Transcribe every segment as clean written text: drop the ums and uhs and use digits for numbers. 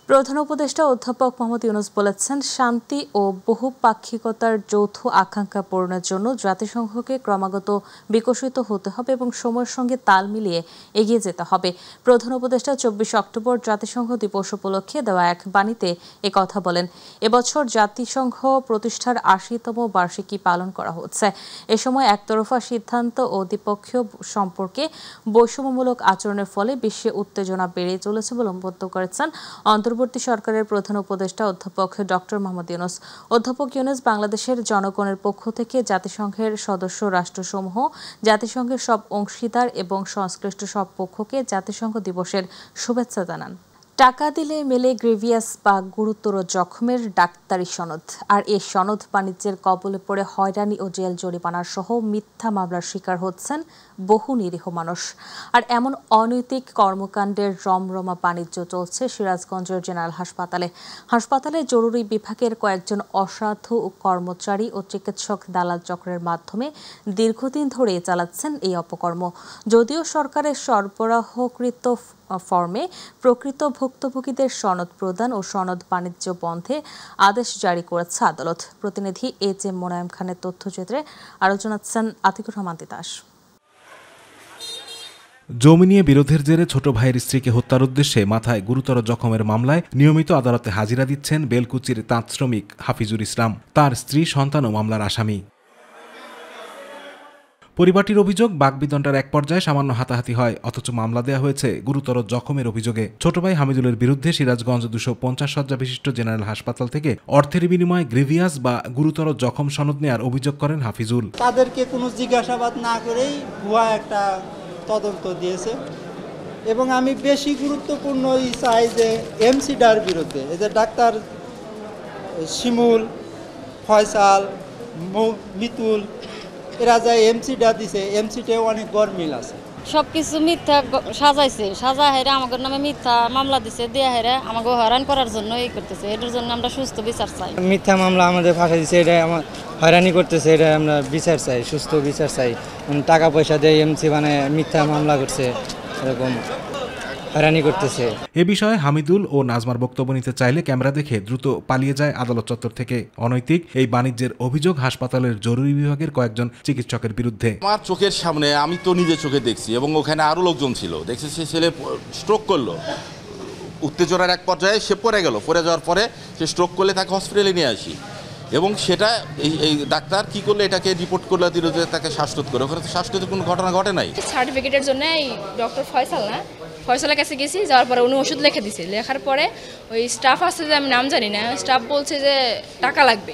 প্রধান উপদেষ্টা অধ্যাপক মোহাম্মদ ইউনূস বলেছেন, শান্তি ও বহুপাক্ষিকতার যৌথ আকাঙ্ক্ষা পূরণের জন্য জাতিসংঘকে ক্রমাগত বিকশিত হতে হবে এবং সময়ের সঙ্গে তাল মিলিয়ে এগিয়ে যেতে হবে। প্রধান উপদেষ্টা ২৪ অক্টোবর জাতিসংঘ দিবস উপলক্ষে দেওয়া এক বাণীতে একথা বলেন। এবছর জাতিসংঘ প্রতিষ্ঠার ৮০তম বার্ষিকী পালন করা হচ্ছে। এ সময় একতরফা সিদ্ধান্ত ও দ্বিপক্ষীয় সম্পর্কে বৈষম্যমূলক আচরণের ফলে বিশ্বে উত্তেজনা বেড়ে চলেছে বলে মন্তব্য করেছেন অন্তর্বর্তী সরকারের প্রধান উপদেষ্টা অধ্যাপক ডক্টর মোহাম্মদ ইউনূস। অধ্যাপক ইউনূস বাংলাদেশের জনগণের পক্ষ থেকে জাতিসংঘের সদস্য রাষ্ট্রসমূহ, জাতিসংঘের সব অংশীদার এবং সংশ্লিষ্ট সব পক্ষকে জাতিসংঘ দিবসের শুভেচ্ছা জানান। টাকা দিলে মেলে গ্রেভিয়াস বা গুরুতর জখমের ডাক্তারি সনদ, আর এই সনদ বাণিজ্যের কবলে পড়ে হয়রানি ও জেল জরিমানার সহ মিথ্যা মামলার শিকার হচ্ছেন বহু নিরীহ মানুষ। আর এমন অনৈতিক কর্মকাণ্ডের রমরমা বাণিজ্য চলছে সিরাজগঞ্জের জেনারেল হাসপাতালে। হাসপাতালে জরুরি বিভাগের কয়েকজন অসাধু কর্মচারী ও চিকিৎসক দালাল চক্রের মাধ্যমে দীর্ঘদিন ধরে চালাচ্ছেন এই অপকর্ম। যদিও সরকারের সরবরাহকৃত ফর্মে প্রকৃত ভুক্তভোগীদের সনদ প্রদান ও সনদ বাণিজ্য বন্ধে আদেশ জারি করেছে আদালত। প্রতিনিধি এইচ.এম. মোনায়েম খানের তথ্যচিত্রে আরও জানাচ্ছেন আতিকুর রহমান তিতাস। জমি নিয়ে বিরোধের জেরে ছোট ভাইয়ের স্ত্রীকে হত্যার উদ্দেশ্যে মাথায় গুরুতর জখমের মামলায় নিয়মিত আদালতে হাজিরা দিচ্ছেন বেলকুচির তাঁত শ্রমিক হাফিজুর ইসলাম। তার স্ত্রী সন্তানও মামলার আসামি। পরিবারটির অভিযোগ, বাকবিতণ্ডার এক পর্যায়ে সামান্য হাতাহাতি হয়, অথচ মামলা দেওয়া হয়েছে গুরুতর জখমের অভিযোগে। ছোট ভাই হামিদুলের বিরুদ্ধে সিরাজগঞ্জ ২৫০ শয্যা বিশিষ্ট জেনারেল হাসপাতাল থেকে অর্থের বিনিময়ে গ্রেভিয়াস বা গুরুতর জখম সনদ নেওয়ার অভিযোগ করেন হাফিজুল। তাদেরকে কোনো জিজ্ঞাসাবাদ না করেই ভুয়া একটা তদন্ত দিয়েছে এবং আমি বেশি গুরুত্বপূর্ণ চাই যে এমসিডার বিরুদ্ধে এই যে ডাক্তার শিমুল, ফয়সাল, মিতুল এরা যায় এমসিডা দিছে, এমসিটাও অনেক গরমিল আছে। সবকিছু মিথ্যা সাজাইছে, সাজা হেরা আমাদের নামে মিথ্যা মামলা দিছে, দেয়া হেরা আমাকে হয়রান করার জন্য এই করতেছে। এটার জন্য আমরা সুস্থ বিচার চাই। মিথ্যা মামলা আমাদের ফাঁসা দিচ্ছে, এটা আমার হয়রানি করতেছে, এটা আমরা বিচার চাই, সুস্থ বিচার চাই। টাকা পয়সা দিয়ে এমসি মানে মিথ্যা মামলা করছে, এরকম হয়রানি করতেছে। এ বিষয়ে হামিদুল ও নাজমার বক্তব্য নিতে চাইলে ক্যামেরা দেখে দ্রুত পালিয়ে যায় আদালত চত্বর থেকে। অনৈতিক এই বাণিজ্যের অভিযোগ হাসপাতালের জরুরি বিভাগের কয়েকজন চিকিৎসকের বিরুদ্ধে। আমার চোখের সামনে, আমি তো নিজে চোখে দেখছি এবং ওখানে আরও লোকজন ছিল, দেখছি সে ছেলে স্ট্রোক করলো। উত্তেজনার এক পর্যায়ে সে পড়ে গেল, পড়ে যাওয়ার পরে সে স্ট্রোক করলে তাকে হসপিটালে নিয়ে আসি এবং সেটা এই ডাক্তার কি করলে এটাকে রিপোর্ট করলে দিল যে তাকে শ্বাসরোধ করে। ওখানে তো শ্বাসরোধের কোনো ঘটনা ঘটে নাই। সার্টিফিকেটের জন্য এই ডক্টর ফয়সালের কাছে গেছি, যাওয়ার পরে উনি ওষুধ লিখে দিছে। লেখার পরে ওই স্টাফ আছে যে আমি নাম জানি না, স্টাফ বলছে যে টাকা লাগবে।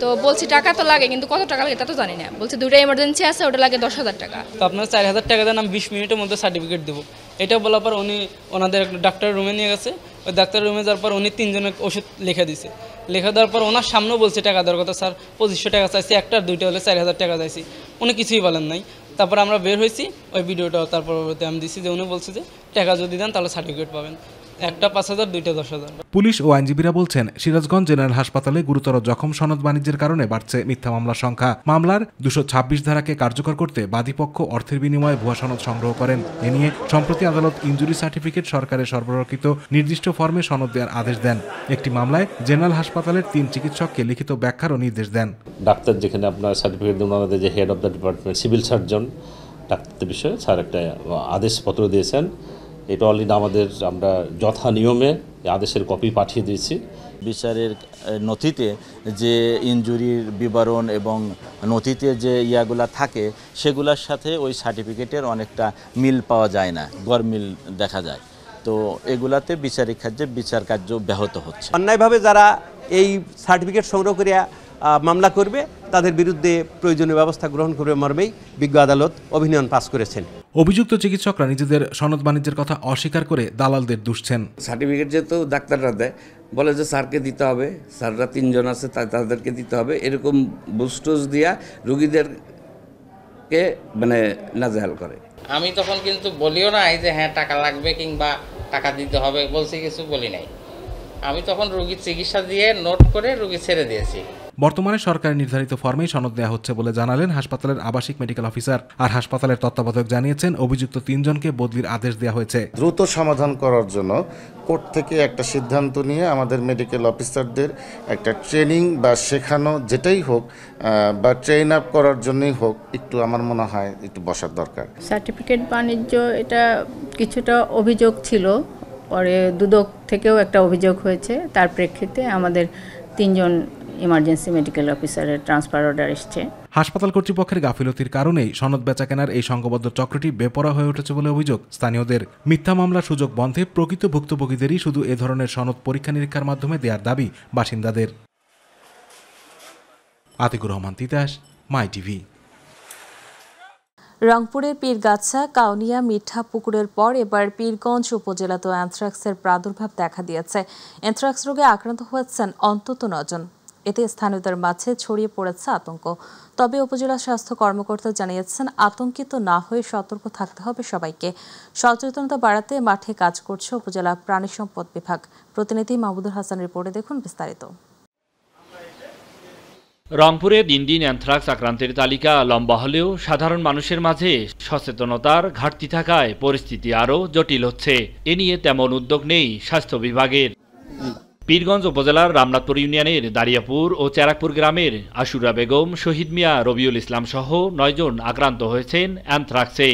তো বলছি টাকা তো লাগে, কিন্তু কত টাকা লাগে তা তো জানি না। বলছে দুটো এমার্জেন্সি আছে, ওটা লাগে ১০,০০০ টাকা। তো আপনার ৪,০০০ টাকা দেন, আমি ২০ মিনিটের মধ্যে সার্টিফিকেট দেবো। এটা বলার পর উনি ওনাদের ডাক্তারের রুমে নিয়ে গেছে। ওই ডাক্তারের রুমে যাওয়ার পর উনি ৩ জনের ওষুধ লিখে দিছে। লেখা দেওয়ার পর ওনার সামনেও বলছে টাকা দেওয়ার কথা, স্যার ২৫০০ টাকা চাইছি, একটা আর দুইটা হলে ৪,০০০ টাকা চাইছি। উনি কিছুই বলেন নাই। তারপর আমরা বের হয়েছি, ওই ভিডিওটা তারপর আমি দিছি যে উনি বলছে যে টাকা যদি দেন তাহলে সার্টিফিকেট পাবেন, একটা ৫,০০০, দুইটা ১০,০০০। পুলিশ ও আইনজীবীরা বলছেন, সিরাজগঞ্জ জেনারেল হাসপাতালে গুরুতর জখম সনদ বাণিজ্যের কারণে বাড়ছে মিথ্যা মামলার সংখ্যা। মামলার ২২৬ ধারাকে কার্যকর করতে বাদীপক্ষ অর্থের বিনিময়ে ভুয়া সনদ সংগ্রহ করেন। এ নিয়ে সম্প্রতি আদালত ইনজুরি সার্টিফিকেট সরকারের সরবরাহকৃত নির্দিষ্ট ফর্মে সনদ দেওয়ার আদেশ দেন। একটি মামলায় জেনারেল হাসপাতালের ৩ চিকিৎসককে লিখিত ব্যাখ্যারও নির্দেশ দেন। ডাক্তার যেখানে আপনার সার্টিফিকেট দেন, আমাদের যে head of the department civil surgeon ডাক্তারদের বিষয়ে স্যার একটা আদেশপত্র দিয়েছেন। এটা অলরেডি আমরা যথা নিয়মে আদেশের কপি পাঠিয়ে দিয়েছি। বিচারের নথিতে যে ইনজুরির বিবরণ এবং নথিতে যে ইয়াগুলা থাকে সেগুলোর সাথে ওই সার্টিফিকেটের অনেকটা মিল পাওয়া যায় না, গরমিল দেখা যায়। তো এগুলাতে বিচারিক কার্যে বিচার কার্য ব্যাহত হচ্ছে। অন্যায়ভাবে যারা এই সার্টিফিকেট সংগ্রহ করিয়া মামলা করবে তাদের বিরুদ্ধে প্রয়োজনীয় ব্যবস্থা গ্রহণ করবে মর্মেই বিজ্ঞ আদালত অভিনয়ন পাস করেছেন। অভিযুক্ত চিকিৎসকরা নিজেদের সনদ বাণিজ্যের কথা অস্বীকার করে দালালদের দুষছেন। সার্টিফিকেট যেহেতু ডাক্তাররা দেয়, বলে যে স্যারকে দিতে হবে, স্যাররা ৩ জন আছে তাদেরকে দিতে হবে, এরকম বুস্টুস দিয়া রুগীদেরকে মানে নাজেহাল করে। আমি তখন কিন্তু বলিও নাই যে হ্যাঁ টাকা লাগবে কিংবা টাকা দিতে হবে, বলছি কিছু বলি নাই। আমি তখন রুগীর চিকিৎসা দিয়ে নোট করে রুগী ছেড়ে দিয়েছি। বর্তমানে সরকারের নির্ধারিত ফর্মেই সনদ দেওয়া হচ্ছে বলে জানালেন হাসপাতালের আবাসিক মেডিকেল অফিসার। আর হাসপাতালের তত্ত্বাবধায়ক জানিয়েছেন অভিযুক্ত 3 জনকে বদলির আদেশ দেওয়া হয়েছে। দ্রুত সমাধান করার জন্য কোর্ট থেকে একটা সিদ্ধান্ত নিয়ে আমাদের মেডিকেল অফিসারদের একটা ট্রেনিং বা শেখানো যেটাই হোক বা ট্রেন আপ করার জন্যই হোক একটু আমার মনে হয় একটু বসার দরকার। সার্টিফিকেট বাণিজ্য এটা কিছুটা অভিযোগ ছিল, পরে দুদক থেকেও একটা অভিযোগ হয়েছে, তার প্রেক্ষিতে আমাদের 3 জন ইমার্জেন্সি মেডিকেল অফিসারের ট্রান্সফার অর্ডার এসছে। হাসপাতাল কর্তৃপক্ষের গাফিলতির কারণেই সনদ বেচাকেনার এই সংঘবদ্ধ চক্রটি বেপরোয়া হয়ে উঠেছে বলে অভিযোগ স্থানীয়দের। মিথ্যা মামলার সুযোগ বন্ধে প্রকৃত ভুক্তভোগীদেরই শুধু এ ধরনের সনদ পরীক্ষা নিরীক্ষার মাধ্যমে দেওয়ার দাবি বাসিন্দাদের। আতিকুর রহমান তিতাস, মাই টিভি। রংপুরের পীরগাছা, কাউনিয়া, মিঠা পুকুরের পর এবার পীরগঞ্জ উপজেলাতেও অ্যানথ্রাক্সের প্রাদুর্ভাব দেখা দিয়েছে। অ্যানথ্রাক্স রোগে আক্রান্ত হয়েছেন অন্তত 9 জন। এতে স্থানীয়দের মাঝে ছড়িয়ে পড়েছে আতঙ্ক। তবে উপজেলা স্বাস্থ্য কর্মকর্তা জানিয়েছেন, আতঙ্কিত না হয়ে সতর্ক থাকতে হবে সবাইকে। সচেতনতা বাড়াতে মাঠে কাজ করছে উপজেলা প্রাণী সম্পদ বিভাগ। প্রতিনিধি মাহমুদুল হাসান রিপোর্টে দেখুন বিস্তারিত। রংপুরে দিন দিন অ্যানথ্রাক্স আক্রান্তের তালিকা লম্বা হলেও সাধারণ মানুষের মাঝে সচেতনতার ঘাটতি থাকায় পরিস্থিতি আরও জটিল হচ্ছে। এ নিয়ে তেমন উদ্যোগ নেই স্বাস্থ্য বিভাগের। পীরগঞ্জ উপজেলার রামনাথপুর ইউনিয়নের দারিয়াপুর ও চেরাকপুর গ্রামের আশুরা বেগম, শহীদ মিয়া, রবিউল ইসলাম সহ 9 জন আক্রান্ত হয়েছেন অ্যানথ্রাক্সে।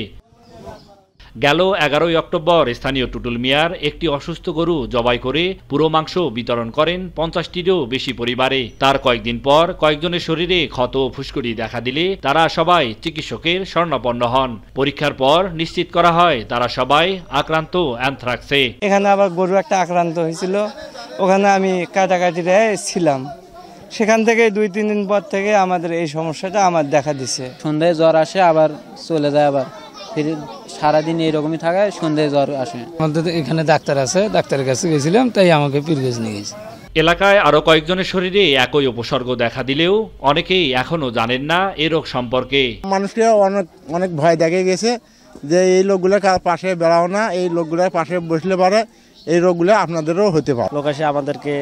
গেল 11 অক্টোবর স্থানীয় টুটুল মিয়ার একটি অসুস্থ গরু জবাই করে পুরো মাংস বিতরণ করেন 50টিরও বেশি পরিবারে। তার কয়েকদিন পর কয়েকজনের শরীরে ক্ষত ও ফুসকুড়ি দেখা দিলে তারা সবাই চিকিৎসকের শরণাপন্ন হন। পরীক্ষার পর নিশ্চিত করা হয় তারা সবাই আক্রান্ত অ্যানথ্রাক্সে। এখানে আবার গরু একটা আক্রান্ত হয়েছিল, ওখানে আমি কাটাকাটিতে ছিলাম। সেখান থেকে 2-3 দিন পর থেকে আমাদের এই সমস্যাটা আমার দেখা দিচ্ছে। সন্ধ্যায় জ্বর আসে, আবার চলে যায়, আবার ফিরে সারাদিন এইরকমই থাকে, সন্ধ্যায় জ্বর আসে। আমাদের এখানে ডাক্তার আছে, ডাক্তারের কাছে গেছিলাম, তাই আমাকে পীরগঞ্জ নিয়ে গেছে। এলাকায় আরো কয়েকজনের শরীরে একই উপসর্গ দেখা দিলেও অনেকেই এখনো জানেন না এ রোগ সম্পর্কে। মানুষকে অনেক ভয় দেখে গেছে যে এই লোকগুলোর পাশে বেড়াও না, এই লোকগুলোর পাশে বসলে পারে এই রোগগুলো আপনাদেরও হতে পারে। লোক এসে আমাদেরকে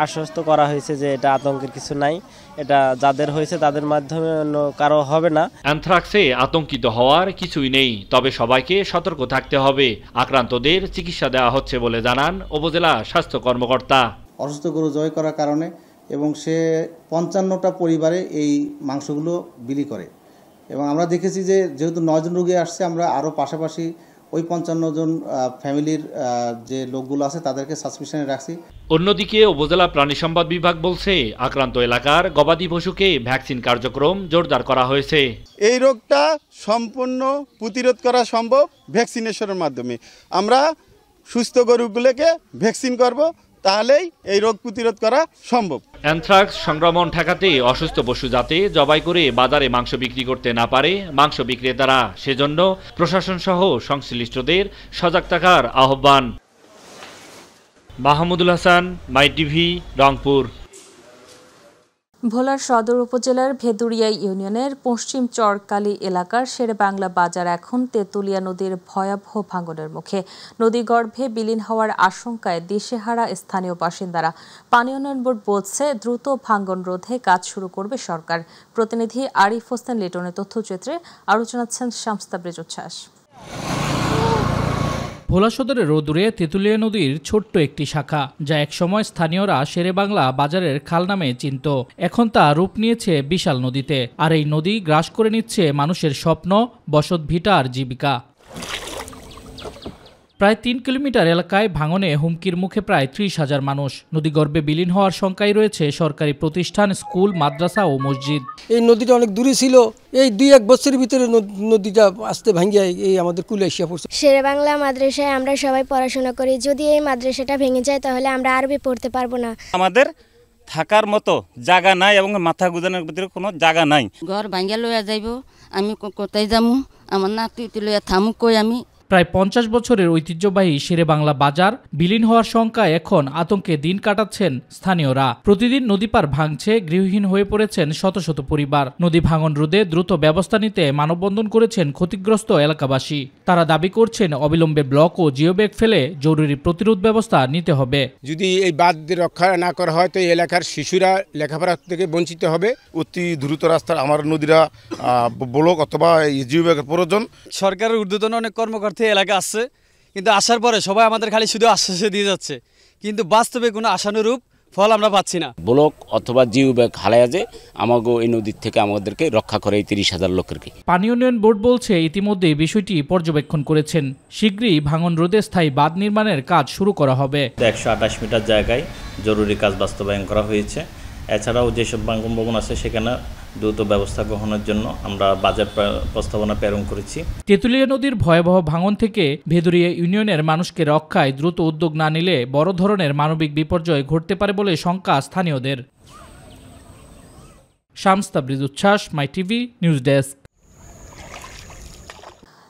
আশ্বস্ত করা হয়েছে যে এটা আতঙ্কের কিছু নাই, এটা যাদের হয়েছে তাদের মাধ্যমে অন্য কারো হবে না। অ্যানথ্রাক্সে আতঙ্কিত হওয়ার কিছুই নেই, তবে সবাইকে সতর্ক থাকতে হবে। আক্রান্তদের চিকিৎসা দেওয়া হচ্ছে বলে জানান উপজেলা স্বাস্থ্য কর্মকর্তা। অসুস্থ গরু জয় করার কারণে এবং সে 55টা পরিবারে এই মাংসগুলো বিলি করে এবং আমরা দেখেছি যে যেহেতু 9 জন রোগী আসছে, আমরা আরও পাশাপাশি ওই 55 জন ফ্যামিলির যে লোকগুলো আছে তাদেরকে সাসপেনশনে রাখছি। অন্যদিকে উপজেলা প্রাণী সম্পদ বিভাগ বলছে আক্রান্ত এলাকার গবাদি পশুকে ভ্যাকসিন কার্যক্রম জোরদার করা হয়েছে। এই রোগটা সম্পূর্ণ প্রতিরোধ করা সম্ভব ভ্যাকসিনেশনের মাধ্যমে। আমরা সুস্থ গরুগুলোকে ভ্যাকসিন করব, তাহলেই এই রোগ প্রতিরোধ করা সম্ভব। অ্যানথ্রাক্স সংক্রমণ ঠেকাতে অসুস্থ পশু যাতে জবাই করে বাজারে মাংস বিক্রি করতে না পারে মাংস বিক্রেতারা, সেজন্য প্রশাসন সহ সংশ্লিষ্টদের সজাগ থাকার আহ্বান। মাহমুদুল হাসান, মাই টিভি, রংপুর। ভোলার সদর উপজেলার ভেদুরিয়া ইউনিয়নের পশ্চিম চরকালী এলাকার শেরেবাংলা বাজার এখন তেঁতুলিয়া নদীর ভয়াবহ ভাঙনের মুখে। নদীগর্ভে বিলীন হওয়ার আশঙ্কায় দিশেহারা স্থানীয় বাসিন্দারা। পানি উন্নয়ন বোর্ড বলছে দ্রুত ভাঙন রোধে কাজ শুরু করবে সরকার। প্রতিনিধি আরিফ হোসেন লিটনের তথ্যচিত্রে আরও জানাচ্ছেন শামস তাবরেজ উচ্ছ্বাস। ভোলা সদরের রোদুরে তেঁতুলিয়া নদীর ছোট্ট একটি শাখা, যা একসময় স্থানীয়রা শেরেবাংলা বাজারের খাল নামে চিনত। এখন তা রূপ নিয়েছে বিশাল নদীতে, আর এই নদী গ্রাস করে নিচ্ছে মানুষের স্বপ্ন, বসত ভিটা আর জীবিকা। প্রায় 3 কিলোমিটার এলাকায় ভাঙনে হুমকির মুখে প্রায় 30,000 মানুষ। নদীগর্ভে বিলীন হওয়ার শঙ্কায় রয়েছে সরকারি প্রতিষ্ঠান, স্কুল, মাদ্রাসা ও মসজিদ। এই নদীটা অনেক দূরে ছিল, এই 2-1 বছরের ভিতরে নদীটা আস্তে ভাঙিয়ে এই আমাদের কুলে এসে পড়ছে। শেরেবাংলা মাদ্রাসায় আমরা সবাই পড়াশোনা করি, যদি এই মাদ্রাসাটা ভেঙে যায় তাহলে আমরা আরবি পড়তে পারবো না। আমাদের থাকার মতো জায়গা নাই এবং মাথা গুজানোর ভিতরে কোনো জায়গা নাই। ঘর ভাঙিয়া লইয়া যাইব, আমি কোথায় যামু, আমার নাতি লইয়া থামুক কই আমি। প্রায় 50 বছরের ঐতিহ্যবাহী শেরেবাংলা বাজার বিলীন হওয়ার শঙ্কায় এখন আতঙ্কে দিন কাটাচ্ছেন স্থানীয়রা। প্রতিদিন নদী পার ভাঙছে, গৃহহীন হয়ে পড়েছেন শত শত পরিবার। নদী ভাঙন রোধে দ্রুত ব্যবস্থা নিতে মানববন্ধন করেছেন ক্ষতিগ্রস্ত এলাকাবাসী। তারা দাবি করছেন অবিলম্বে ব্লক ও জিওব্যাগ ফেলে জরুরি প্রতিরোধ ব্যবস্থা নিতে হবে। যদি এই বাঁধ রক্ষা না করা হয় তো এই এলাকার শিশুরা লেখাপড়া থেকে বঞ্চিত হবে। অতি দ্রুত রাস্তার আমার নদীরা ব্লক অথবা জিওব্যাগের প্রয়োজন। সরকারের ঊর্ধ্বতন অনেক কর্মকর্তা এলাকা আসছে, কিন্তু আসার পরে সবাই আমাদের খালি শুধু আশ্বাস দিয়ে যাচ্ছে, কিন্তু বাস্তবে কোনো আশানুরূপ ফল আমরা পাচ্ছি না। ব্লক অথবা জিওব্যাগ হালায়া যে আমাগো এই নদীর থেকে আমাদেরকে রক্ষা করে এই 30,000 লোকেরকে। পানি উন্নয়ন বোর্ড বলছে ইতিমধ্যে বিষয়টি পর্যবেক্ষণ করেছেন। শীঘ্রই ভাঙন রোধে স্থায়ী বাঁধ নির্মাণের কাজ শুরু করা হবে। 128 মিটার জায়গায় জরুরি কাজ বাস্তবায়ন করা হয়েছে। এছাড়াও যেসব বাঙ্গম ভবন আছে সেখানে দ্রুত ব্যবস্থা গ্রহণের জন্য আমরা বাজেট প্রস্তাবনা প্রেরণ করেছি। তেঁতুলিয়া নদীর ভয়াবহ ভাঙন থেকে ভেদুরিয়া ইউনিয়নের মানুষকে রক্ষায় দ্রুত উদ্যোগ না নিলে বড় ধরনের মানবিক বিপর্যয় ঘটতে পারে বলে শঙ্কা স্থানীয়দের। শামস তাবরিজ উচ্ছ্বাস, মাই টিভি নিউজ ডেস্ক।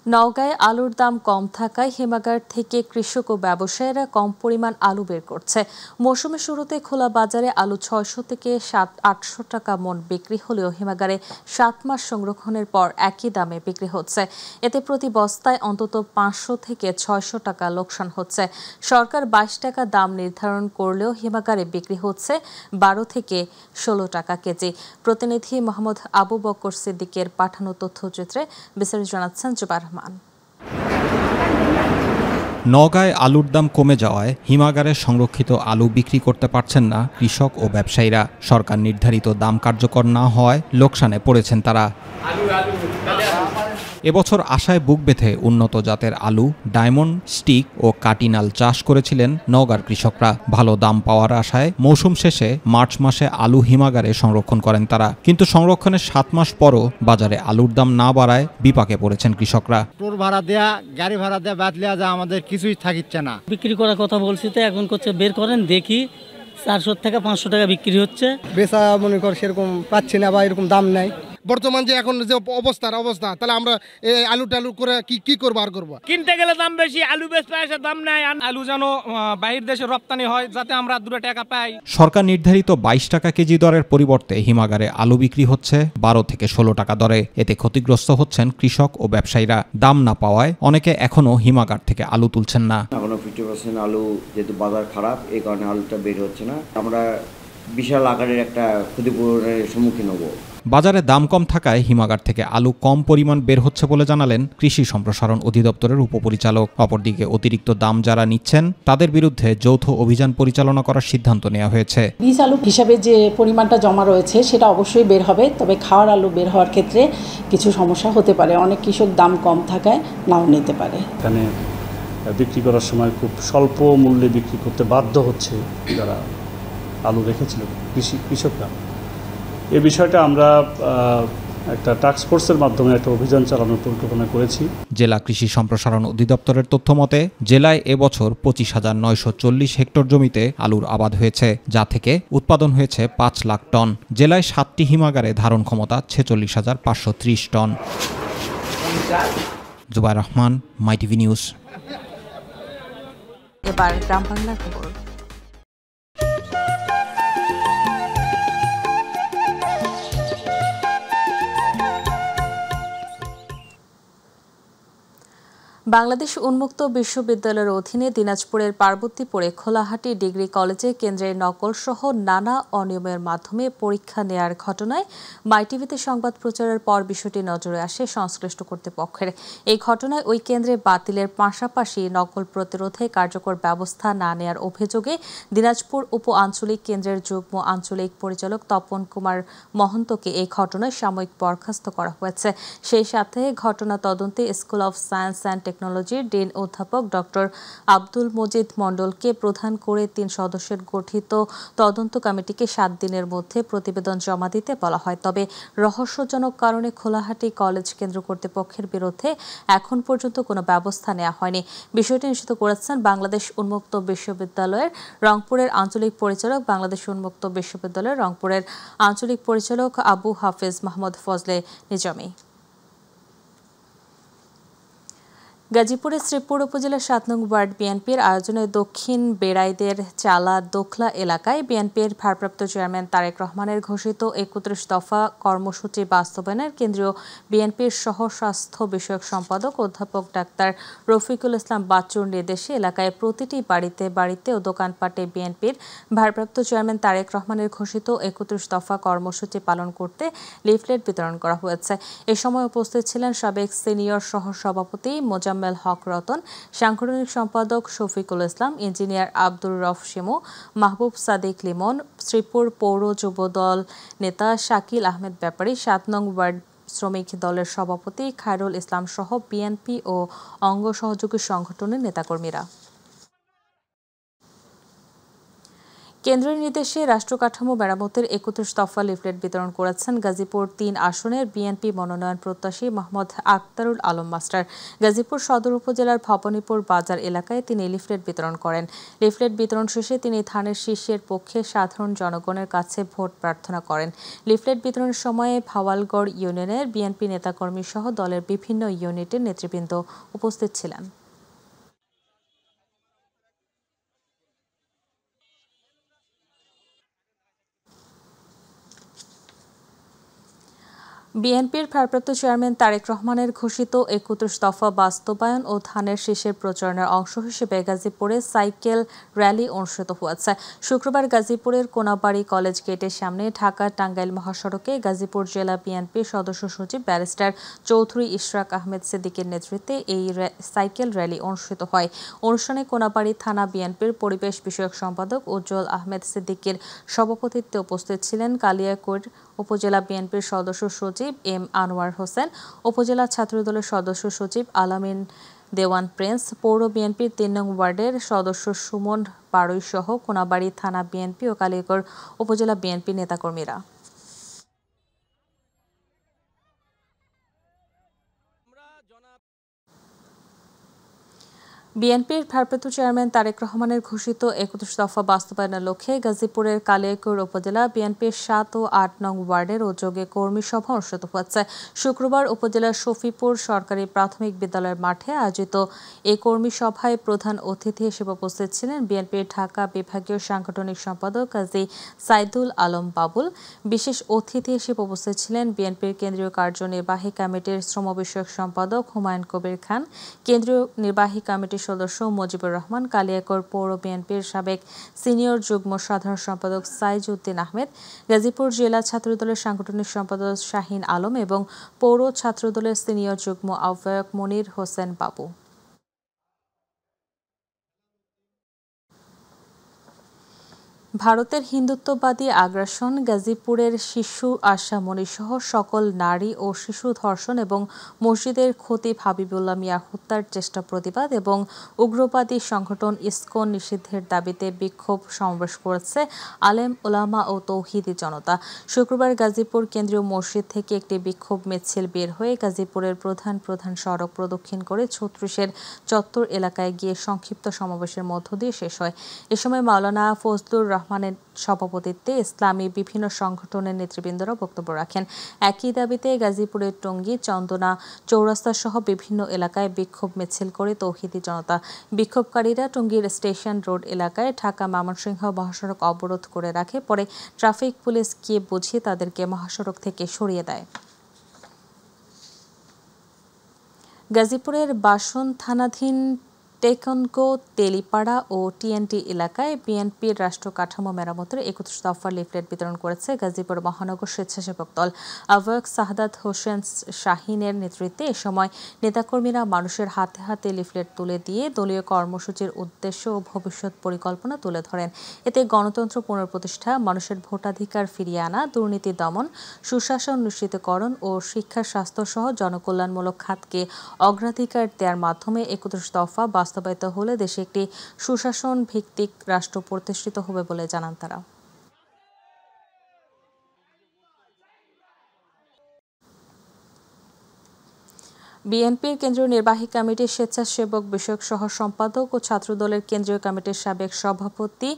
নওগাঁয় আলুর দাম কম থাকায় হিমাগার থেকে কৃষক ও ব্যবসায়ীরা কম পরিমাণ আলু বের করছে। মৌসুমের শুরুতে খোলা বাজারে আলু 600 থেকে 700-800 টাকা মন বিক্রি হলেও হিমাগারে 7 মাস সংরক্ষণের পর একই দামে বিক্রি হচ্ছে। এতে প্রতি বস্তায় অন্তত 500 থেকে 600 টাকা লোকসান হচ্ছে। সরকার 22 টাকা দাম নির্ধারণ করলেও হিমাগারে বিক্রি হচ্ছে 12 থেকে 16 টাকা কেজি। প্রতিনিধি মোহাম্মদ আবু বকর সিদ্দিকের পাঠানো তথ্যচিত্রে বিস্তারিত জানাচ্ছেন জুবার রহমান। নওগাঁয় আলুর দাম কমে যাওয়ায় হিমাগারে সংরক্ষিত আলু বিক্রি করতে পারছেন না কৃষক ও ব্যবসায়ীরা। সরকার নির্ধারিত দাম কার্যকর না হওয়ায় লোকসানে পড়েছেন তারা। এবছর আশায় বুক বেঁধে উন্নত জাতের আলু, ডায়মন্ড, স্টিক ও কাটিনাল চাষ করেছিলেন নওগাঁর কৃষকরা। ভালো দাম পাওয়ার আশায় মৌসুম শেষে মার্চ মাসে আলু হিমাগারে সংরক্ষণ করেন তারা। কিন্তু সংরক্ষণের 7 মাস পরও বাজারে আলুর দাম না বাড়ায় বিপাকে পড়েছেন কৃষকরা। টোল ভাড়া দেয়া, গাড়ি ভাড়া দেয়া, বাদ দেয়া যা আমাদের কিছুই থাকিচ্ছে না। বিক্রি করার কথা বলছি তো এখন করছে বের করেন দেখি 400 থেকে 500 টাকা বিক্রি হচ্ছে। বেচা মনে কর সেরকম পাচ্ছি না বা এরকম দাম নাই। বর্তমান যে এখন যে অবস্থা তাহলে আমরা আলু টালু করে কি করবো আর করবো। কিনতে গেলে দাম বেশি, আলু বেচতে এসে দাম নাই। আলু যেন বাইরের দেশে রপ্তানি হয় যাতে আমরা 2 টাকা পাই। সরকার নির্ধারিত 22 টাকা কেজি দরের পরিবর্তে হিমাগারে আলু বিক্রি হচ্ছে 12 থেকে 16 টাকা দরে। এতে ক্ষতিগ্রস্ত হচ্ছেন কৃষক ও ব্যবসায়ীরা। দাম না পাওয়ায় অনেকে এখনো হিমাগার থেকে আলু তুলছেন না। এখনো 50% আলু যেহেতু বাজার খারাপ, এই কারণে আলুটা বের হচ্ছে না। আমরা বিশাল আকারের একটা ক্ষতিপূরণের সম্মুখীন হব। বাজারে দাম কম থাকায় হিমাগার থেকে আলু কম পরিমাণ বের হচ্ছে বলে জানালেন কৃষি সম্প্রসারণ অধিদপ্তরের উপপরিচালক। অপরদিকে অতিরিক্ত দাম যারা নিচ্ছেন তাদের বিরুদ্ধে যৌথ অভিযান পরিচালনা করার সিদ্ধান্ত নেওয়া হয়েছে। বীজ আলু হিসাবে যে পরিমাণটা জমা রয়েছে সেটা অবশ্যই বের হবে, তবে খাওয়ার আলু বের হওয়ার ক্ষেত্রে কিছু সমস্যা হতে পারে। অনেক কৃষক দাম কম থাকায় নাও নিতে পারে। এখানে বিক্রি করার সময় খুব স্বল্প মূল্যে বিক্রি করতে বাধ্য হচ্ছে যারা আলু রেখেছিল কৃষকরা। এই বিষয়টা আমরা একটা টাস্ক ফোর্সের মাধ্যমে একটা অভিযান চালানোর পরিকল্পনা করেছি। জেলা কৃষি সম্প্রসারণ অধিদপ্তরের তথ্যমতে জেলায় এবছর 25,940 হেক্টর জমিতে আলুর আবাদ হয়েছে, যা থেকে উৎপাদন হয়েছে 5 লাখ টন। জেলায় 7টি হিমাগারে ধারণ ক্ষমতা 46,530 টন। জুবাইর রহমান, মাই টিভি নিউজ। এবার গ্রাম বাংলার খবর। বাংলাদেশ উন্মুক্ত বিশ্ববিদ্যালয়ের অধীনে দিনাজপুরের পার্বতীপুরে খোলাহাটি ডিগ্রি কলেজে কেন্দ্রের নকল সহ নানা অনিয়মের মাধ্যমে পরীক্ষা নেয়ার ঘটনায় মাইটিভিতে সংবাদ প্রচারের পর বিষয়টি নজরে আসে সংশ্লিষ্ট কর্তৃপক্ষের। এই ঘটনায় ওই কেন্দ্রে বাতিলের পাশাপাশি নকল প্রতিরোধে কার্যকর ব্যবস্থা না নেয়ার অভিযোগে দিনাজপুর উপ আঞ্চলিক কেন্দ্রের যুগ্ম আঞ্চলিক পরিচালক তপন কুমার মহন্তকে এই ঘটনায় সাময়িক বরখাস্ত করা হয়েছে। সেই সাথে ঘটনা তদন্তে স্কুল অফ সায়েন্স অ্যান্ড টেকনোলজির ডিন অধ্যাপক ডক্টর আব্দুল মজিদ মণ্ডলকে প্রধান করে 3 সদস্যের গঠিত তদন্ত কমিটিকে 7 দিনের মধ্যে প্রতিবেদন জমা দিতে বলা হয়। তবে রহস্যজনক কারণে খোলাহাটি কলেজ কেন্দ্র কর্তৃপক্ষের বিরুদ্ধে এখন পর্যন্ত কোনো ব্যবস্থা নেওয়া হয়নি। বিষয়টি নিশ্চিত করেছেন বাংলাদেশ উন্মুক্ত বিশ্ববিদ্যালয়ের রংপুরের আঞ্চলিক পরিচালক, বাংলাদেশ উন্মুক্ত বিশ্ববিদ্যালয়ের রংপুরের আঞ্চলিক পরিচালক আবু হাফেজ মাহমুদ ফজলে নিজামী। গাজীপুরের শ্রীপুর উপজেলার ৭ নং ওয়ার্ড বিএনপির আয়োজনে দক্ষিণ বেড়াইদের চালা দোখলা এলাকায় বিএনপির ভারপ্রাপ্ত চেয়ারম্যান তারেক রহমানের ঘোষিত ৩১ দফা কর্মসূচি বাস্তবায়নের কেন্দ্রীয় বিএনপির সহ স্বাস্থ্য বিষয়ক সম্পাদক অধ্যাপক ডাক্তার রফিকুল ইসলাম বাচ্চুর নির্দেশে এলাকায় প্রতিটি বাড়িতে বাড়িতে ও দোকানপাটে বিএনপির ভারপ্রাপ্ত চেয়ারম্যান তারেক রহমানের ঘোষিত ৩১ দফা কর্মসূচি পালন করতে লিফলেট বিতরণ করা হয়েছে। এ সময় উপস্থিত ছিলেন সাবেক সিনিয়র সহ সভাপতি মোজাম্মেল হক রতন, সাংগঠনিক সম্পাদক শফিকুল ইসলাম, ইঞ্জিনিয়ার আব্দুর রফ শিমু, মাহবুব সাদিক লিমন, শ্রীপুর পৌর যুবদল নেতা শাকিল আহমেদ ব্যাপারী, ৭ নং ওয়ার্ড শ্রমিক দলের সভাপতি খায়রুল ইসলাম সহ বিএনপি ও অঙ্গ সহযোগী সংগঠনের নেতাকর্মীরা। কেন্দ্রের নির্দেশে রাষ্ট্র কাঠামো মেরামতের ৩১ দফা লিফলেট বিতরণ করেছেন গাজীপুর ৩ আসনের বিএনপি মনোনয়ন প্রত্যাশী মোহাম্মদ আক্তারুল আলম মাস্টার। গাজীপুর সদর উপজেলার ভবানীপুর বাজার এলাকায় তিনি লিফলেট বিতরণ করেন। লিফলেট বিতরণ শেষে তিনি ধানের শীষের পক্ষে সাধারণ জনগণের কাছে ভোট প্রার্থনা করেন। লিফলেট বিতরণের সময়ে ভাওয়ালগড় ইউনিয়নের বিএনপি নেতাকর্মী সহ দলের বিভিন্ন ইউনিটের নেতৃবৃন্দ উপস্থিত ছিলেন। বিএনপির ভারপ্রাপ্ত চেয়ারম্যান তারেক রহমানের ঘোষিত ৩১ দফা বাস্তবায়ন ও ধানের শীষের প্রচারণার অংশ হিসেবে গাজীপুরে সাইকেল র্যালি অনুষ্ঠিত হয়েছে। শুক্রবার গাজীপুরের কোনাবাড়ি কলেজ গেটের সামনে ঢাকা টাঙ্গাইল মহাসড়কে গাজীপুর জেলা বিএনপির সদস্য সচিব ব্যারিস্টার চৌধুরী ইশরাক আহমেদ সিদ্দিকের নেতৃত্বে এই সাইকেল র্যালি অনুষ্ঠিত হয়। অনুষ্ঠানে কোনাবাড়ি থানা বিএনপির পরিবেশ বিষয়ক সম্পাদক উজ্জ্বল আহমেদ সিদ্দিকের সভাপতিত্বে উপস্থিত ছিলেন কালিয়াকৈর উপজেলা বিএনপির সদস্য সচিব এম আনোয়ার হোসেন, উপজেলা ছাত্রদলের সদস্য সচিব আলামিন দেওয়ান প্রিন্স, পৌর বিএনপির ৩ নং ওয়ার্ডের সদস্য সুমন বাড়ই সহ কোনাবাড়ি থানা বিএনপি ও কালিয়াকৈর উপজেলা বিএনপি নেতাকর্মীরা। বিএনপির ভারপ্রাপ্ত চেয়ারম্যান তারেক রহমানের ঘোষিত ৩১ দফা বাস্তবায়নের লক্ষ্যে গাজীপুরের কালিয়াকৈর উপজেলা বিএনপির ৭ ও ৮ নং ওয়ার্ডের উদ্যোগে কর্মী সভা অনুষ্ঠিত হচ্ছে। শুক্রবার উপজেলার শফিপুর সরকারি প্রাথমিক বিদ্যালয়ের মাঠে আয়োজিত এই কর্মী সভায় প্রধান অতিথি হিসেবে উপস্থিত ছিলেন বিএনপির ঢাকা বিভাগীয় সাংগঠনিক সম্পাদক কাজী সাইদুল আলম বাবুল। বিশেষ অতিথি হিসেবে উপস্থিত ছিলেন বিএনপির কেন্দ্রীয় কার্যনির্বাহী কমিটির শ্রম বিষয়ক সম্পাদক হুমায়ুন কবির খান, কেন্দ্রীয় নির্বাহী কমিটির সদস্য মুজিবুর রহমান, কালিয়াকৈর পৌর বিএনপির সাবেক সিনিয়র যুগ্ম সাধারণ সম্পাদক সাইজ উদ্দিন আহমেদ, গাজীপুর জেলা ছাত্রদলের সাংগঠনিক সম্পাদক শাহিন আলম এবং পৌর ছাত্রদলের সিনিয়র যুগ্ম আহ্বায়ক মনির হোসেন বাবু। ভারতের হিন্দুত্ববাদী আগ্রাসন, গাজীপুরের শিশু আশামণি সহ সকল নারী ও শিশু ধর্ষণ এবং মসজিদের খতিব হাবিবুল্লাহ মিয়া হত্যার চেষ্টা প্রতিবাদ এবং উগ্রবাদী সংগঠন ইসকন নিষিদ্ধের দাবিতে বিক্ষোভ সমাবেশ করেছে আলেম ওলামা ও তৌহিদি জনতা। শুক্রবার গাজীপুর কেন্দ্রীয় মসজিদ থেকে একটি বিক্ষোভ মিছিল বের হয়ে গাজীপুরের প্রধান সড়ক প্রদক্ষিণ করে ৩৬-এর চত্বর এলাকায় গিয়ে সংক্ষিপ্ত সমাবেশের মধ্য দিয়ে শেষ হয়। এ সময় মাওলানা ফজলুর রহমানের সভাপতিত্বে ইসলামী বিভিন্ন সংগঠনের নেতৃবৃন্দরা বক্তব্য রাখেন। একই দাবিতে গাজীপুরের টঙ্গী, চন্দনা চৌরাস্তা সহ বিভিন্ন এলাকায় বিক্ষোভ মিছিল করে তৌহিদি জনতা। বিক্ষোভকারীরা টঙ্গীর স্টেশন রোড এলাকায় ঢাকা ময়মনসিংহ মহাসড়ক অবরোধ করে রাখে। পরে ট্রাফিক পুলিশ গিয়ে বুঝিয়ে তাদেরকে মহাসড়ক থেকে সরিয়ে দেয়। গাজীপুরের বাসন থানাধীন টেকনকো, তেলিপাড়া ও টিএনটি এলাকায় বিএনপির রাষ্ট্র কাঠামো মেরামতের ৩১ দফা লিফলেট বিতরণ করেছে গাজীপুর মহানগর স্বেচ্ছাসেবক দল। আহ্বায়ক সাহাদাত হোসেন শাহিনের নেতৃত্বে এ সময় নেতাকর্মীরা মানুষের হাতে হাতে লিফলেট তুলে দিয়ে দলীয় কর্মসূচির উদ্দেশ্য ও ভবিষ্যৎ পরিকল্পনা তুলে ধরেন। এতে গণতন্ত্র পুনঃপ্রতিষ্ঠা, মানুষের ভোটাধিকার ফিরিয়ে আনা, দুর্নীতি দমন, সুশাসন নিশ্চিতকরণ ও শিক্ষা, স্বাস্থ্য সহ জনকল্যাণমূলক খাতকে অগ্রাধিকার দেওয়ার মাধ্যমে ৩১ দফা বাস্তবায়িত হলে দেশে একটি সুশাসন ভিত্তিক রাষ্ট্র প্রতিষ্ঠিত হবে বলে জানান তারা। বিএনপির কেন্দ্রীয় নির্বাহী কমিটির স্বেচ্ছাসেবক বিষয়ক সহ সম্পাদক ও ছাত্রদলের কেন্দ্রীয় কমিটির সাবেক সভাপতি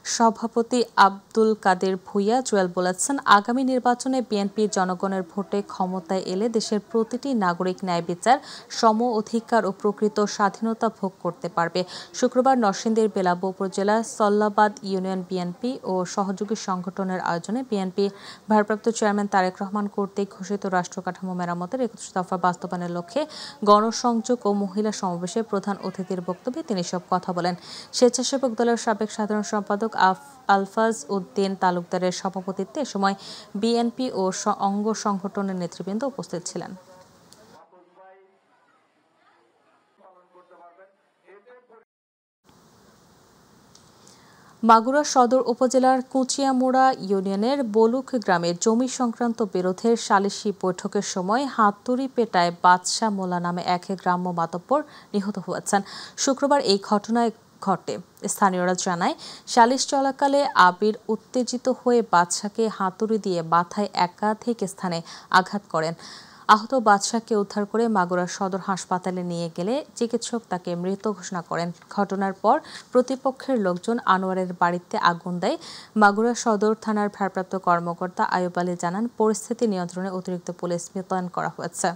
সভাপতি আব্দুল কাদের ভূঁইয়া জুয়েল বলেছেন, আগামী নির্বাচনে বিএনপি জনগণের ভোটে ক্ষমতায় এলে দেশের প্রতিটি নাগরিক ন্যায় বিচার, সম অধিকার ও প্রকৃত স্বাধীনতা ভোগ করতে পারবে। শুক্রবার নরসিংদীর বেলাবো উপজেলার সল্লাবাদ ইউনিয়ন বিএনপি ও সহযোগী সংগঠনের আয়োজনে বিএনপি ভারপ্রাপ্ত চেয়ারম্যান তারেক রহমান কর্তৃক ঘোষিত রাষ্ট্র কাঠামো মেরামতের ২১ দফা বাস্তবায়নের লক্ষ্যে গণসংযোগ ও মহিলা সমাবেশে প্রধান অতিথির বক্তব্যে তিনি সব কথা বলেন। স্বেচ্ছাসেবক দলের সাবেক সাধারণ সম্পাদক আলফাজ উদ্দিন তালুকদারের সভাপতিত্বে এ সময় বিএনপি ও অঙ্গ সংগঠনের নেতৃবৃন্দ উপস্থিত ছিলেন। মাগুরা সদর উপজেলার কুচিয়ামুড়া ইউনিয়নের বলুক গ্রামে জমি সংক্রান্ত বিরোধের সালিশি বৈঠকের সময় হাতুড়ি পেটায় বাদশা মোল্লা নামে এক গ্রাম্য মাতব্বর নিহত হয়েছেন। শুক্রবার এই ঘটনায় ঘটে। স্থানীয়রা জানায়, সালিশ চলাকালে আবির উত্তেজিত হয়ে বাদশাকে হাতুড়ি দিয়ে মাথায় একাধিক স্থানে আঘাত করেন। আহত বাদশাকে উদ্ধার করে মাগুরা সদর হাসপাতালে নিয়ে গেলে চিকিৎসক তাকে মৃত ঘোষণা করেন। ঘটনার পর প্রতিপক্ষের লোকজন আনোয়ারের বাড়িতে আগুন দেয়। মাগুরা সদর থানার ভারপ্রাপ্ত কর্মকর্তা আয়ুব আলী জানান, পরিস্থিতি নিয়ন্ত্রণে অতিরিক্ত পুলিশ মোতায়েন করা হয়েছে।